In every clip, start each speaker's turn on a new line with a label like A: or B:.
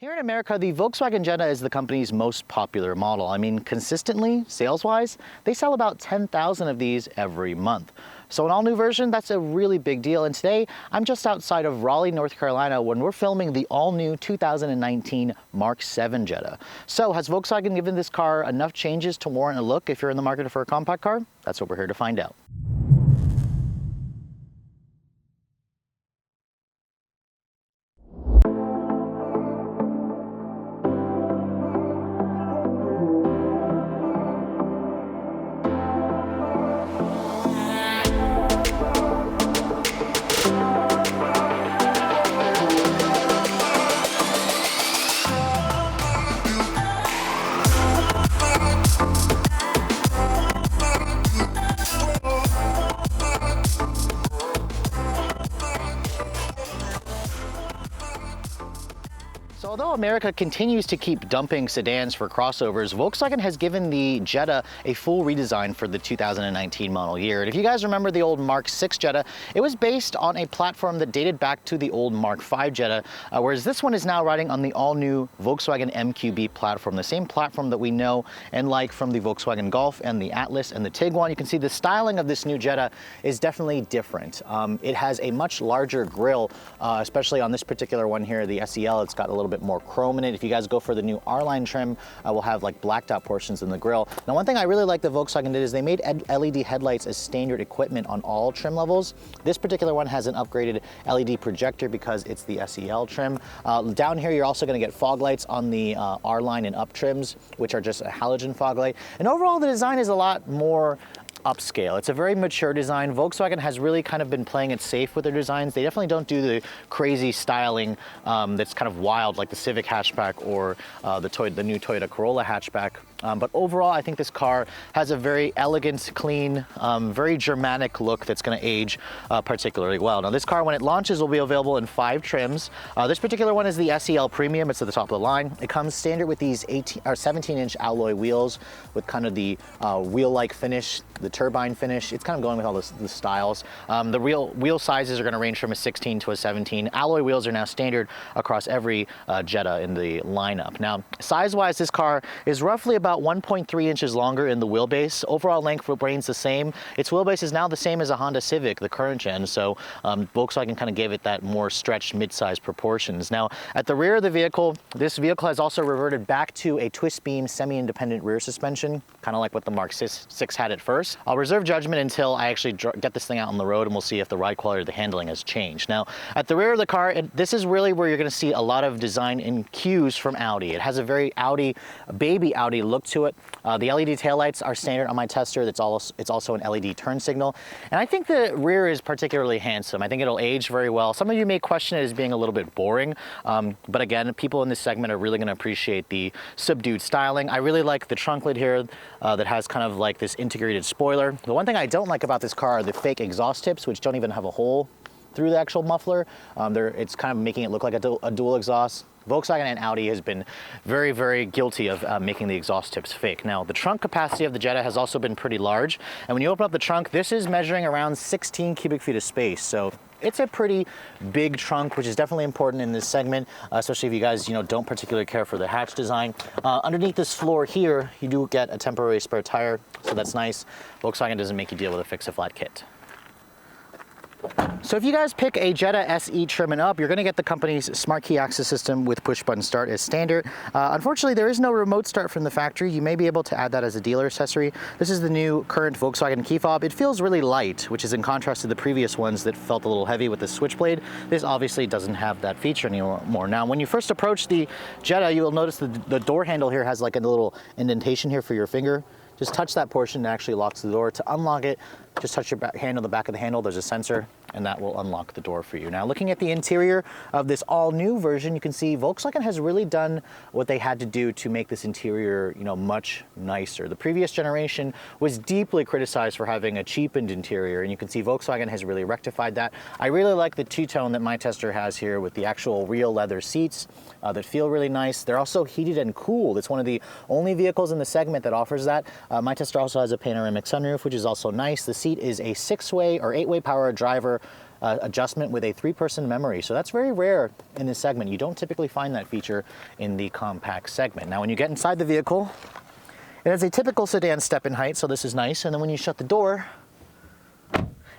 A: Here in America, the Volkswagen Jetta is the company's most popular model. I mean, consistently, sales-wise, they sell about 10,000 of these every month. So an all-new version, that's a really big deal. And today, I'm just outside of Raleigh, North Carolina, when we're filming the all-new 2019 Mark 7 Jetta. So has Volkswagen given this car enough changes to warrant a look if you're in the market for a compact car? That's what we're here to find out. So although America continues to keep dumping sedans for crossovers, Volkswagen has given the Jetta a full redesign for the 2019 model year. And if you guys remember the old Mark 6 Jetta, it was based on a platform that dated back to the old Mark 5 Jetta, whereas this one is now riding on the all-new Volkswagen MQB platform, the same platform that we know and like from the Volkswagen Golf and the Atlas and the Tiguan. You can see the styling of this new Jetta is definitely different. It has a much larger grille, especially on this particular one here, the SEL. It's got a little bit more chrome in it. If you guys go for the new R-Line trim, we'll have like blacked out portions in the grille. Now, one thing I really like that Volkswagen did is they made LED headlights as standard equipment on all trim levels. This particular one has an upgraded LED projector because it's the SEL trim. Down here, you're also going to get fog lights on the R-Line and up trims, which are just a halogen fog light. And overall, the design is a lot more upscale. It's a very mature design. Volkswagen has really kind of been playing it safe with their designs. They definitely don't do the crazy styling that's kind of wild like the Civic hatchback or the new Toyota Corolla hatchback. But overall, I think this car has a very elegant, clean, very Germanic look that's going to age particularly well. Now, this car, when it launches, will be available in 5 trims. This particular one is the SEL Premium. It's at the top of the line. It comes standard with these 17-inch alloy wheels with kind of the wheel-like finish, the turbine finish. It's kind of going with all the styles. The wheel sizes are going to range from a 16 to a 17. Alloy wheels are now standard across every Jetta in the lineup. Now, size-wise, this car is roughly about 1.3 inches longer in the wheelbase. Overall length remains the same. Its wheelbase is now the same as a Honda Civic, the current gen, so Volkswagen kind of gave it that more stretched mid-size proportions. Now, at the rear of the vehicle, this vehicle has also reverted back to a twist beam semi-independent rear suspension, kind of like what the Mark 6 had at first. I'll reserve judgment until I actually get this thing out on the road, and we'll see if the ride quality or the handling has changed. Now, at the rear of the car, this is really where you're going to see a lot of design and cues from Audi. It has a very baby Audi look to it. The LED taillights are standard on my tester. It's also an LED turn signal. And I think the rear is particularly handsome. I think it'll age very well. Some of you may question it as being a little bit boring, but again, people in this segment are really going to appreciate the subdued styling. I really like the trunk lid here that has kind of like this integrated spoiler. The one thing I don't like about this car are the fake exhaust tips, which don't even have a hole through the actual muffler. It's kind of making it look like a dual exhaust. Volkswagen and Audi has been very, very guilty of making the exhaust tips fake. Now, the trunk capacity of the Jetta has also been pretty large. And when you open up the trunk, this is measuring around 16 cubic feet of space. So it's a pretty big trunk, which is definitely important in this segment, especially if you guys, don't particularly care for the hatch design. Underneath this floor here, you do get a temporary spare tire, so that's nice. Volkswagen doesn't make you deal with a fix-a-flat kit. So if you guys pick a Jetta SE trim and up, you're going to get the company's smart key access system with push-button start as standard. Unfortunately, there is no remote start from the factory. You may be able to add that as a dealer accessory. This is the new current Volkswagen key fob. It feels really light, which is in contrast to the previous ones that felt a little heavy with the switchblade. This obviously doesn't have that feature anymore. Now, when you first approach the Jetta, you will notice the door handle here has like a little indentation here for your finger. Just touch that portion and it actually locks the door. To unlock it, just touch your hand on the back of the handle. There's a sensor, and that will unlock the door for you. Now, looking at the interior of this all-new version, you can see Volkswagen has really done what they had to do to make this interior, much nicer. The previous generation was deeply criticized for having a cheapened interior, and you can see Volkswagen has really rectified that. I really like the two-tone that my tester has here with the actual real leather seats that feel really nice. They're also heated and cooled. It's one of the only vehicles in the segment that offers that. My tester also has a panoramic sunroof, which is also nice. The seat is a 6-way or 8-way power driver adjustment with a 3-person memory. So that's very rare in this segment. You don't typically find that feature in the compact segment. Now when you get inside the vehicle, it has a typical sedan step-in height, so this is nice. And then when you shut the door,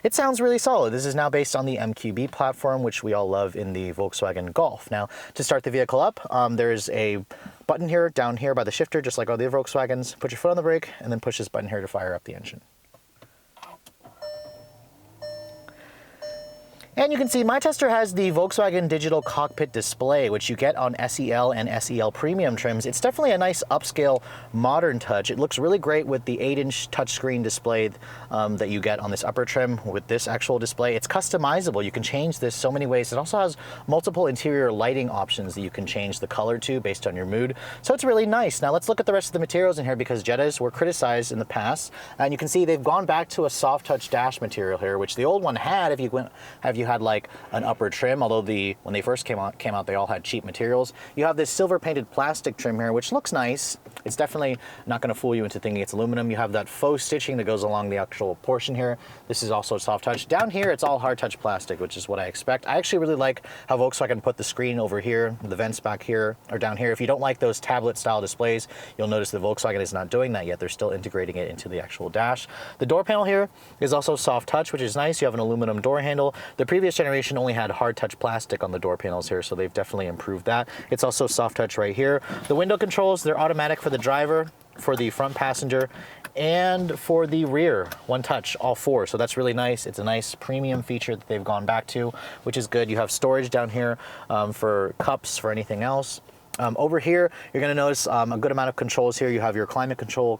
A: it sounds really solid. This is now based on the MQB platform, which we all love in the Volkswagen Golf. Now, to start the vehicle up, there's a button here, down here by the shifter, just like all the other Volkswagens. Put your foot on the brake, and then push this button here to fire up the engine. And you can see my tester has the Volkswagen digital cockpit display, which you get on SEL and SEL premium trims. It's definitely a nice upscale modern touch. It looks really great with the 8-inch touchscreen display that you get on this upper trim with this actual display. It's customizable. You can change this so many ways. It also has multiple interior lighting options that you can change the color to based on your mood. So it's really nice. Now let's look at the rest of the materials in here, because Jettas were criticized in the past. And you can see they've gone back to a soft touch dash material here, which the old one had if you had like an upper trim, although when they first came out, they all had cheap materials. You have this silver painted plastic trim here, which looks nice. It's definitely not going to fool you into thinking it's aluminum. You have that faux stitching that goes along the actual portion here. This is also soft touch. Down here, it's all hard touch plastic, which is what I expect. I actually really like how Volkswagen put the screen over here, the vents back here, or down here. If you don't like those tablet style displays, you'll notice that Volkswagen is not doing that yet. They're still integrating it into the actual dash. The door panel here is also soft touch, which is nice. You have an aluminum door handle. The previous generation only had hard touch plastic on the door panels here, so they've definitely improved that. It's also soft touch right here. The window controls, they're automatic for the driver, for the front passenger, and for the rear, one touch, all 4. So that's really nice. It's a nice premium feature that they've gone back to, which is good. You have storage down here for cups, for anything else. Over here, you're going to notice a good amount of controls here. You have your climate control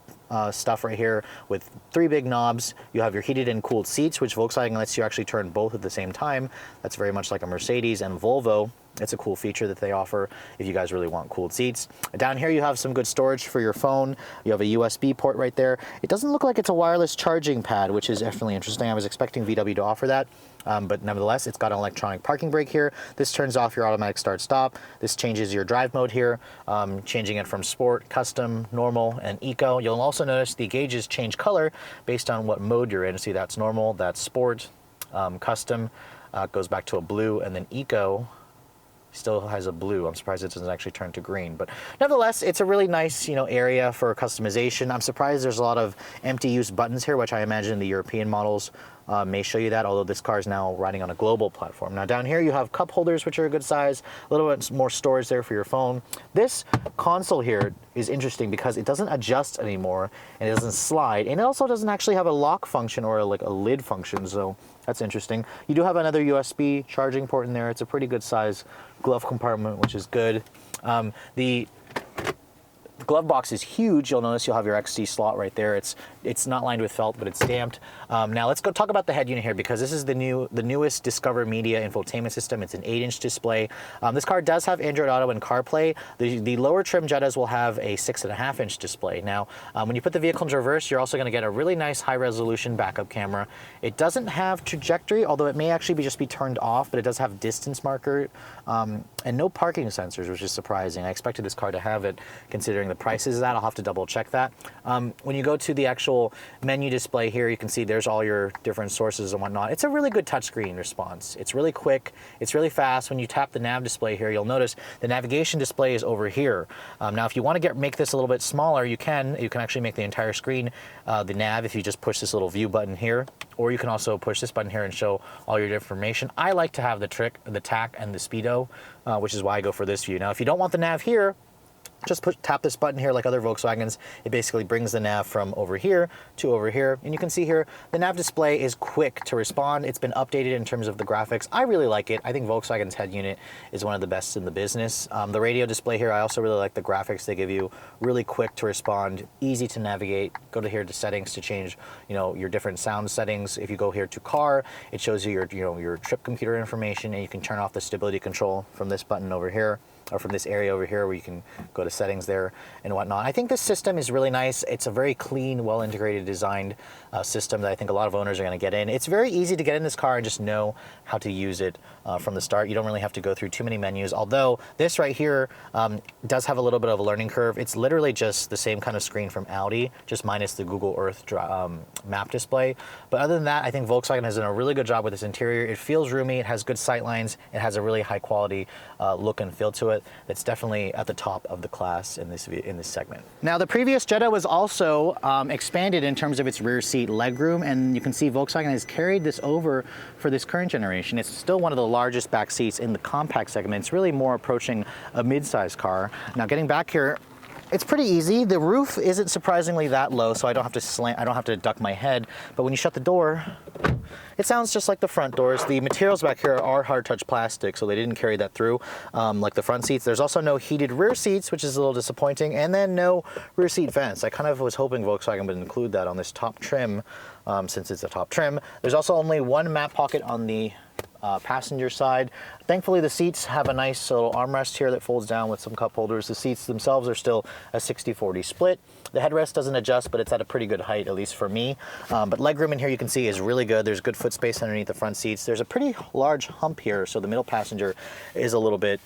A: stuff right here with 3 big knobs. You have your heated and cooled seats, which Volkswagen lets you actually turn both at the same time. That's very much like a Mercedes and Volvo. It's a cool feature that they offer if you guys really want cooled seats. Down here you have some good storage for your phone. You have a USB port right there. It doesn't look like it's a wireless charging pad, which is definitely interesting. I was expecting VW to offer that. But nevertheless, it's got an electronic parking brake here. This turns off your automatic start-stop. This changes your drive mode here, changing it from sport, custom, normal, and eco. You'll also notice the gauges change color based on what mode you're in. See, that's normal, that's sport, custom, goes back to a blue, and then eco still has a blue. I'm surprised it doesn't actually turn to green, but nevertheless, it's a really nice, area for customization. I'm surprised there's a lot of empty use buttons here, which I imagine the European models may show you that, although this car is now riding on a global platform. Now down here you have cup holders, which are a good size, a little bit more storage there for your phone. This console here is interesting because it doesn't adjust anymore and it doesn't slide, and it also doesn't actually have a lock function or like a lid function, so that's interesting. You do have another USB charging port in there. It's a pretty good size glove compartment, which is good. The glove box is huge. You'll notice you'll have your XD slot right there. It's not lined with felt, but it's stamped. Now let's go talk about the head unit here, because this is the newest Discover Media infotainment system. It's an 8-inch display. This car does have Android Auto and CarPlay. The lower trim Jettas will have a 6.5-inch display. Now, when you put the vehicle in reverse, you're also going to get a really nice high-resolution backup camera. It doesn't have trajectory, although it may actually just be turned off, but it does have distance marker and no parking sensors, which is surprising. I expected this car to have it, considering the prices of that. I'll have to double check that. When you go to the actual menu display here, you can see there's all your different sources and whatnot. It's a really good touchscreen response. It's really quick. It's really fast. When you tap the nav display here, you'll notice the navigation display is over here. Now, if you want to make this a little bit smaller, you can actually make the entire screen the nav if you just push this little view button here, or you can also push this button here and show all your information. I like to have the TAC and the speedo, which is why I go for this view. Now, if you don't want the nav here, just tap this button here like other Volkswagens. It basically brings the nav from over here to over here. And you can see here, the nav display is quick to respond. It's been updated in terms of the graphics. I really like it. I think Volkswagen's head unit is one of the best in the business. The radio display here, I also really like the graphics they give you. Really quick to respond, easy to navigate. Go to here to settings to change, your different sound settings. If you go here to car, it shows you your trip computer information, and you can turn off the stability control from this button over here. or from this area over here where you can go to settings there and whatnot. I think this system is really nice. It's a very clean, well-integrated designed system that I think a lot of owners are going to get in. It's very easy to get in this car and just know how to use it from the start. You don't really have to go through too many menus, although this right here does have a little bit of a learning curve. It's literally just the same kind of screen from Audi, just minus the Google Earth map display. But other than that, I think Volkswagen has done a really good job with this interior. It feels roomy, it has good sight lines, it has a really high quality look and feel to it. That's definitely at the top of the class in this segment. Now, the previous Jetta was also expanded in terms of its rear seat legroom, and you can see Volkswagen has carried this over for this current generation. It's still one of the largest back seats in the compact segment. It's really more approaching a mid-size car. Now, getting back here, it's pretty easy. The roof isn't surprisingly that low, so I don't have to slant, I don't have to duck my head. But when you shut the door, it sounds just like the front doors. The materials back here are hard touch plastic, so they didn't carry that through like the front seats. There's also no heated rear seats, which is a little disappointing, and then no rear seat vents. I kind of was hoping Volkswagen would include that on this top trim, since it's a top trim. There's also only one map pocket on the passenger side. Thankfully, the seats have a nice little armrest here that folds down with some cup holders. The seats themselves are still a 60-40 split. The headrest doesn't adjust, but it's at a pretty good height, at least for me. But legroom in here, you can see, is really good. There's good foot space underneath the front seats. There's a pretty large hump here, so the middle passenger is a little bit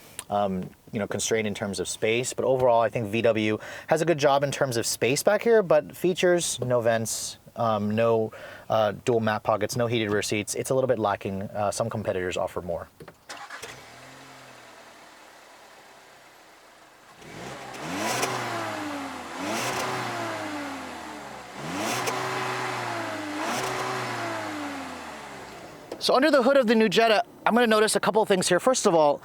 A: constrained in terms of space. But overall, I think VW has a good job in terms of space back here, but features, no vents, no dual map pockets, no heated rear seats. It's a little bit lacking. Some competitors offer more. So under the hood of the new Jetta, I'm going to notice a couple of things here. First of all,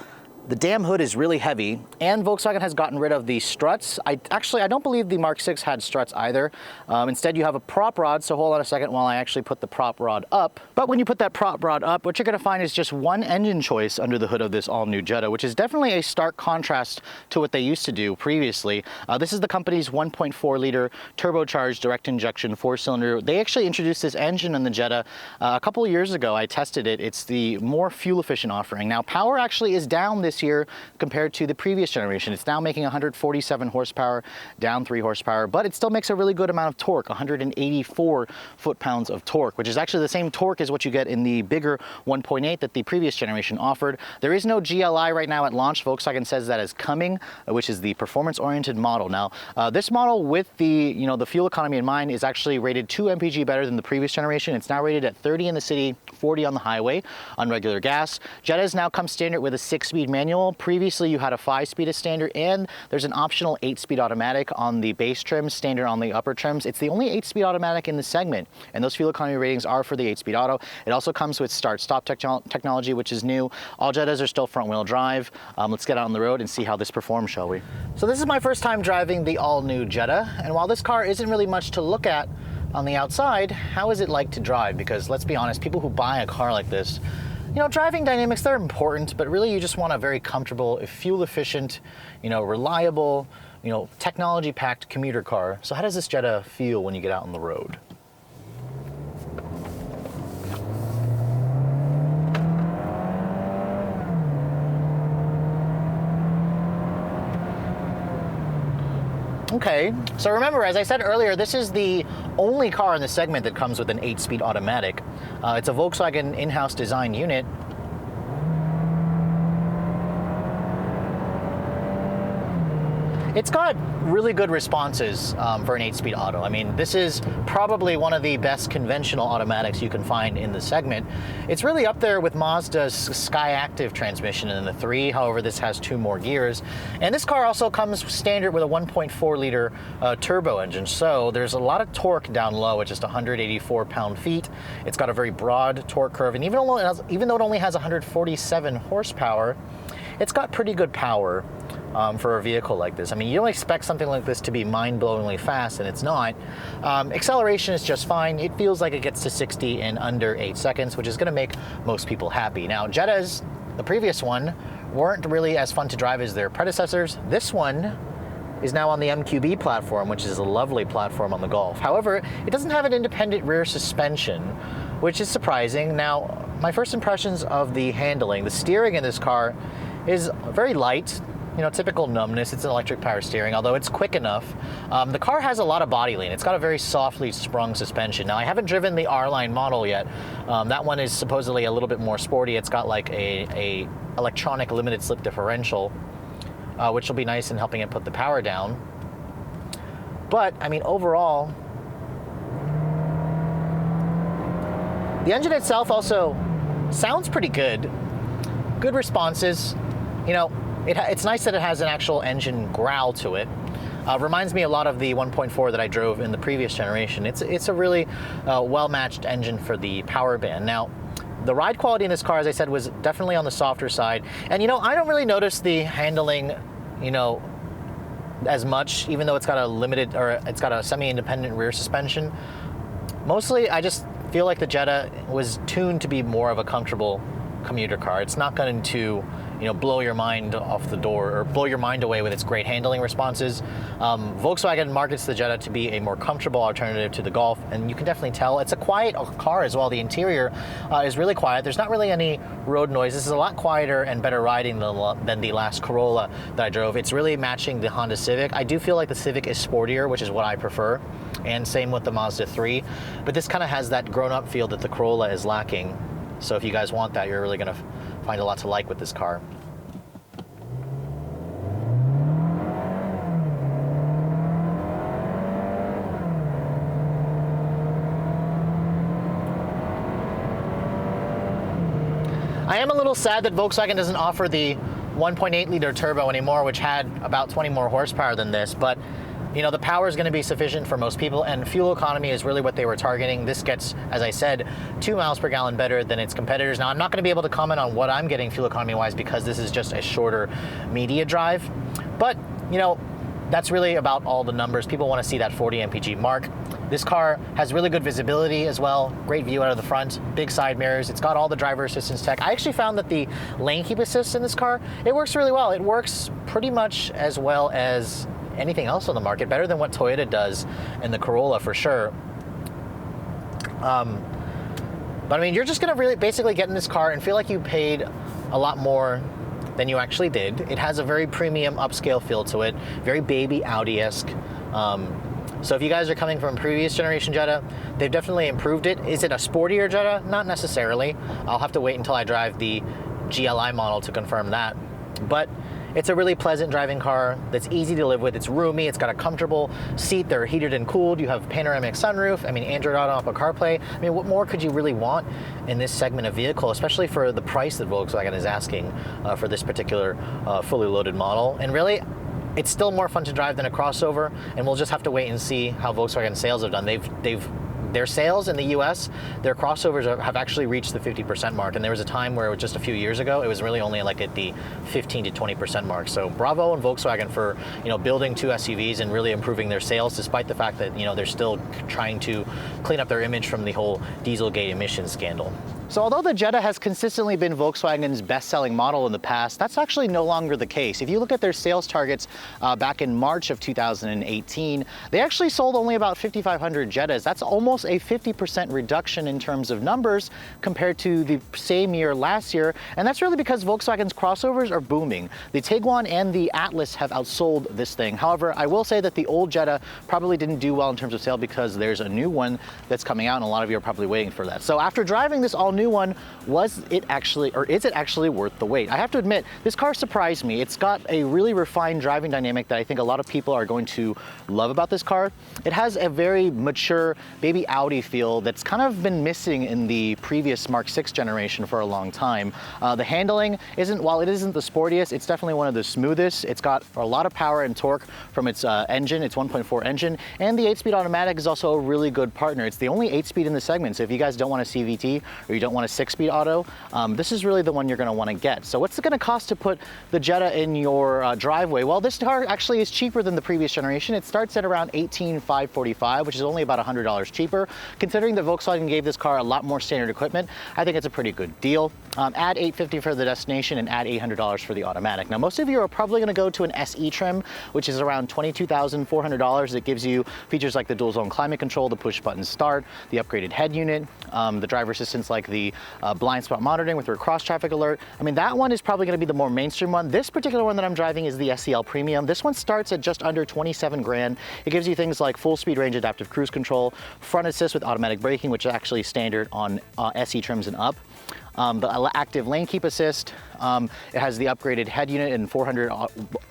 A: the damn hood is really heavy, and Volkswagen has gotten rid of the struts. I don't believe the Mark 6 had struts either. Instead, you have a prop rod, so hold on a second while I actually put the prop rod up. But when you put that prop rod up, what you're gonna find is just one engine choice under the hood of this all-new Jetta, which is definitely a stark contrast to what they used to do previously. This is the company's 1.4-liter turbocharged direct injection 4-cylinder. They actually introduced this engine in the Jetta a couple of years ago. I tested it. It's the more fuel-efficient offering. Now, power actually is down this year compared to the previous generation. It's now making 147 horsepower, down 3 horsepower, but it still makes a really good amount of torque, 184 foot-pounds of torque, which is actually the same torque as what you get in the bigger 1.8 that the previous generation offered. There is no GLI right now at launch. Volkswagen says that is coming, which is the performance-oriented model. Now, this model with the the fuel economy in mind is actually rated 2 mpg better than the previous generation. It's now rated at 30 in the city, 40 on the highway on regular gas. Jettas now come standard with a 6-speed manual. Previously, you had a 5-speed as standard, and there's an optional 8-speed automatic on the base trim, standard on the upper trims. It's the only 8-speed automatic in the segment, and those fuel economy ratings are for the 8-speed auto. It also comes with start-stop technology, which is new. All Jettas are still front-wheel drive. Let's get out on the road and see how this performs, shall we? So this is my first time driving the all-new Jetta, and while this car isn't really much to look at on the outside, how is it like to drive? Because let's be honest, people who buy a car like this, driving dynamics, they're important, but really you just want a very comfortable, fuel efficient, reliable, technology packed commuter car. So how does this Jetta feel when you get out on the road? Okay, so remember, as I said earlier, this is the only car in the segment that comes with an 8-speed automatic. It's a Volkswagen in-house design unit. It's got really good responses for an 8-speed auto. I mean, this is probably one of the best conventional automatics you can find in the segment. It's really up there with Mazda's Skyactiv transmission in the 3. However, this has 2 more gears. And this car also comes standard with a 1.4-liter turbo engine. So there's a lot of torque down low at just 184 pound-feet. It's got a very broad torque curve. And even though it only has 147 horsepower, it's got pretty good power for a vehicle like this. I mean, you don't expect something like this to be mind-blowingly fast, and it's not. Acceleration is just fine. It feels like it gets to 60 in under 8 seconds, which is going to make most people happy. Now, Jettas, the previous one, weren't really as fun to drive as their predecessors. This one is now on the MQB platform, which is a lovely platform on the Golf. However, it doesn't have an independent rear suspension, which is surprising. Now, my first impressions of the handling, the steering in this car is very light. you know, typical numbness. It's an electric power steering, although it's quick enough. The car has a lot of body lean. It's got a very softly sprung suspension. Now, I haven't driven the R-Line model yet. That one is supposedly a little bit more sporty. It's got like a electronic limited slip differential, which will be nice in helping it put the power down. But, I mean, overall, the engine itself also sounds pretty good. Good responses. You know, it's nice that it has an actual engine growl to it. Reminds me a lot of the 1.4 that I drove in the previous generation. It's a really well-matched engine for the power band. Now, the ride quality in this car, as I said, was definitely on the softer side. And, you know, I don't really notice the handling, you know, as much, even though it's got a limited, or it's got a semi-independent rear suspension. Mostly, I just feel like the Jetta was tuned to be more of a comfortable commuter car. It's not going to, you know, blow your mind off the door or blow your mind away with its great handling responses. Volkswagen markets the Jetta to be a more comfortable alternative to the Golf, and you can definitely tell it's a quiet car as well. The interior is really quiet. There's not really any road noise. This is a lot quieter and better riding than the last Corolla that I drove. It's really matching the Honda Civic. I do feel like the Civic is sportier, which is what I prefer, and same with the Mazda 3. But this kind of has that grown-up feel that the Corolla is lacking. So if you guys want that, you're really going to find a lot to like with this car. I am a little sad that Volkswagen doesn't offer the 1.8 liter turbo anymore, which had about 20 more horsepower than this, but you know, the power is going to be sufficient for most people, and fuel economy is really what they were targeting. This gets, as I said, 2 miles per gallon better than its competitors. Now, I'm not going to be able to comment on what I'm getting fuel economy wise because this is just a shorter media drive, but you know, that's really about all the numbers. People want to see that 40 mpg mark. This car has really good visibility as well, great view out of the front, big side mirrors. It's got all the driver assistance tech. I actually found that the lane keep assist in this car, it works really well. It works pretty much as well as anything else on the market, better than what Toyota does in the Corolla for sure. But I mean, you're just gonna really basically get in this car and feel like you paid a lot more than you actually did. It has a very premium upscale feel to it, very baby Audi-esque. So if you guys are coming from a previous generation Jetta, they've definitely improved it. Is it a sportier Jetta? Not necessarily. I'll have to wait until I drive the GLI model to confirm that. But it's a really pleasant driving car that's easy to live with. It's roomy. It's got a comfortable seat. They're heated and cooled. You have panoramic sunroof. I mean, Android Auto, Apple CarPlay. I mean, what more could you really want in this segment of vehicle, especially for the price that Volkswagen is asking for this particular fully loaded model? And really, it's still more fun to drive than a crossover, and we'll just have to wait and see how Volkswagen sales have done. Their sales in the US, their crossovers have actually reached the 50% mark, and there was a time where just a few years ago, it was really only like at the 15 to 20% mark. So bravo on Volkswagen for, you know, building 2 SUVs and really improving their sales, despite the fact that, you know, they're still trying to clean up their image from the whole Dieselgate emissions scandal. So although the Jetta has consistently been Volkswagen's best-selling model in the past, that's actually no longer the case. If you look at their sales targets back in March of 2018, they actually sold only about 5,500 Jettas. That's almost a 50% reduction in terms of numbers compared to the same year last year, and that's really because Volkswagen's crossovers are booming. The Tiguan and the Atlas have outsold this thing. However, I will say that the old Jetta probably didn't do well in terms of sale because there's a new one that's coming out, and a lot of you are probably waiting for that. So after driving this all-new one, is it actually worth the wait? I have to admit, this car surprised me. It's got a really refined driving dynamic that I think a lot of people are going to love about this car. It has a very mature baby Audi feel that's kind of been missing in the previous Mark 6 generation for a long time. The handling while it isn't the sportiest, it's definitely one of the smoothest. It's got a lot of power and torque from its engine, its 1.4 engine, and the 8-speed automatic is also a really good partner. It's the only 8-speed in the segment, so if you guys don't want a CVT or you don't want a 6-speed auto, this is really the one you're going to want to get. So what's it going to cost to put the Jetta in your driveway? Well, this car actually is cheaper than the previous generation. It starts at around $18,545, which is only about $100 cheaper. Considering that Volkswagen gave this car a lot more standard equipment, I think it's a pretty good deal. Add $850 for the destination and add $800 for the automatic. Now, most of you are probably going to go to an SE trim, which is around $22,400. It gives you features like the dual zone climate control, the push button start, the upgraded head unit, the driver assistance like the blind spot monitoring with their cross traffic alert. I mean, that one is probably going to be the more mainstream one. This particular one that I'm driving is the SEL Premium. This one starts at just under 27 grand. It gives you things like full speed range adaptive cruise control, front assist with automatic braking, which is actually standard on SE trims and up. The active lane keep assist. It has the upgraded head unit and 400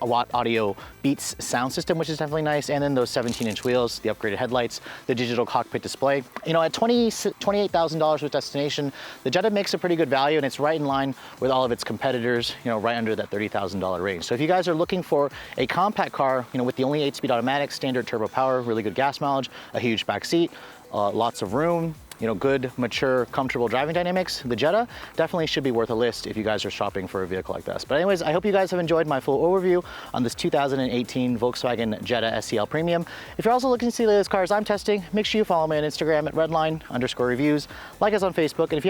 A: watt audio Beats sound system, which is definitely nice. And then those 17-inch wheels, the upgraded headlights, the digital cockpit display. You know, at $28,000 with destination, the Jetta makes a pretty good value, and it's right in line with all of its competitors, you know, right under that $30,000 range. So if you guys are looking for a compact car, you know, with the only 8-speed automatic, standard turbo power, really good gas mileage, a huge back seat, lots of room, you know, good, mature, comfortable driving dynamics, the Jetta definitely should be worth a list if you guys are shopping for a vehicle like this. But anyways, I hope you guys have enjoyed my full overview on this 2018 Volkswagen Jetta SEL Premium. If you're also looking to see the latest cars I'm testing, make sure you follow me on Instagram at Redline_reviews, like us on Facebook, and if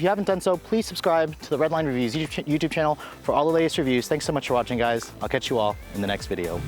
A: you haven't done so, please subscribe to the Redline Reviews YouTube channel for all the latest reviews. Thanks so much for watching, guys. I'll catch you all in the next video.